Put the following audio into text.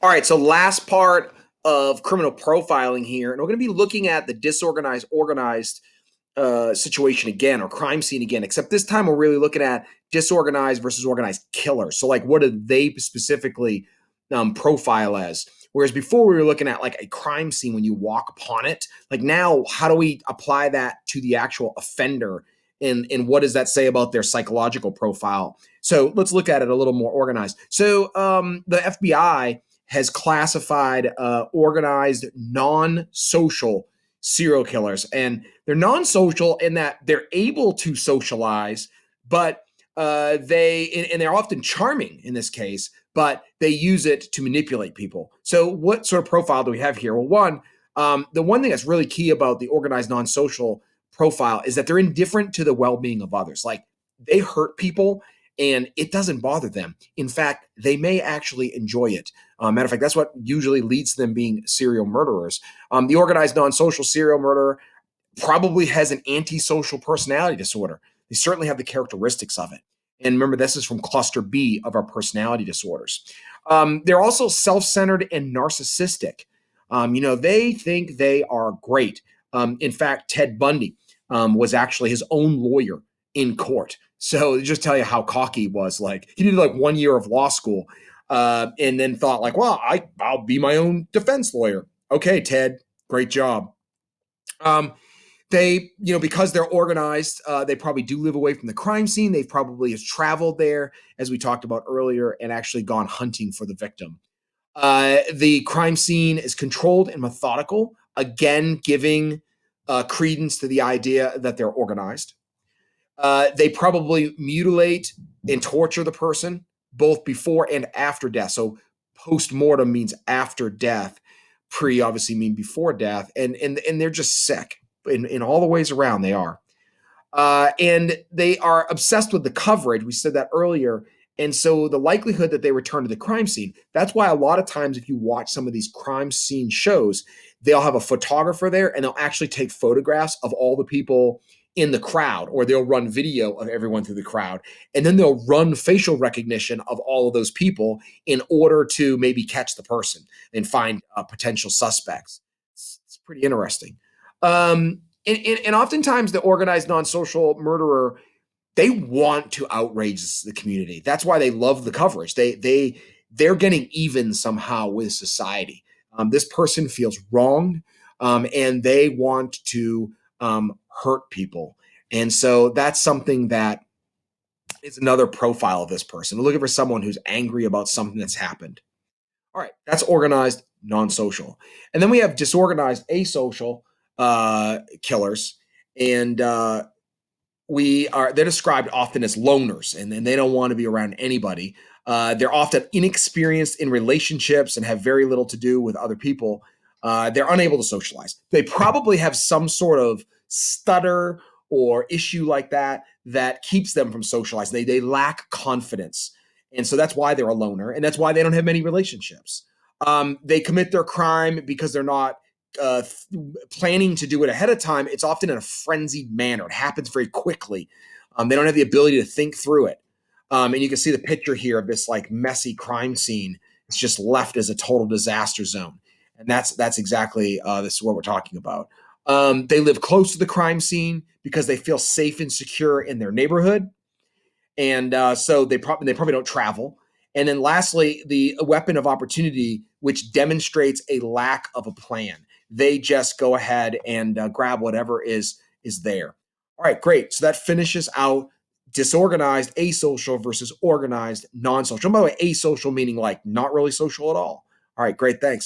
All right, so last part of criminal profiling here, and we're going to be looking at the disorganized, organized situation again, or crime scene again, except this time we're really looking at disorganized versus organized killers. So, like, what do they specifically profile as? Whereas before we were looking at like a crime scene when you walk upon it. Like now, how do we apply that to the actual offender? And what does that say about their psychological profile? So let's look at it a little more organized. So the FBI has classified organized non-social serial killers, and they're non-social in that they're able to socialize, but and they're often charming in this case, but they use it to manipulate people. So what sort of profile do we have here? Well, one, the one thing that's really key about the organized non-social profile is that they're indifferent to the well-being of others. Like they hurt people and it doesn't bother them. In fact, they may actually enjoy it. Matter of fact, that's what usually leads to them being serial murderers. The organized non-social serial murderer probably has an antisocial personality disorder. They certainly have the characteristics of it. And remember, this is from cluster B of our personality disorders. They're also self-centered and narcissistic. They think they are great. In fact, Ted Bundy was actually his own lawyer in court. So just tell you how cocky he was. Like he did like 1 year of law school, and then thought like, well, I'll be my own defense lawyer. Okay, Ted, great job. Um, because they're organized, they probably do live away from the crime scene. They've probably has traveled there, as we talked about earlier, and actually gone hunting for the victim. The crime scene is controlled and methodical, again, giving credence to the idea that they're organized. They probably mutilate and torture the person both before and after death. So post mortem means after death. Pre obviously mean before death, and they're just sick in all the ways around. They are, and they are obsessed with the coverage. We said that earlier. And so the likelihood that they return to the crime scene, that's why a lot of times if you watch some of these crime scene shows, they'll have a photographer there and they'll actually take photographs of all the people in the crowd, or they'll run video of everyone through the crowd. And then they'll run facial recognition of all of those people in order to maybe catch the person and find potential suspects. It's pretty interesting. And oftentimes the organized non-social murderer, they want to outrage the community. That's why they love the coverage. They're getting even somehow with society. This person feels wronged, and they want to hurt people. And so that's something that is another profile of this person. We're looking for someone who's angry about something that's happened. All right, that's organized non-social. And then we have disorganized asocial killers. And they're described often as loners, and they don't want to be around anybody. They're often inexperienced in relationships and have very little to do with other people. They're unable to socialize. They probably have some sort of stutter or issue like that keeps them from socializing. They lack confidence. And so that's why they're a loner, and that's why they don't have many relationships. They commit their crime because they're not uh, planning to do it ahead of time. It's often in a frenzied manner. It happens very quickly. They don't have the ability to think through it. And you can see the picture here of this like messy crime scene. It's just left as a total disaster zone, and that's exactly this is what we're talking about. They live close to the crime scene because they feel safe and secure in their neighborhood, and so they probably don't travel. And then lastly, the weapon of opportunity, which demonstrates a lack of a plan. They just go ahead and grab whatever is there. All right, great. So that finishes out disorganized asocial versus organized non-social. And by the way, asocial meaning like not really social at all. All right, great. Thanks.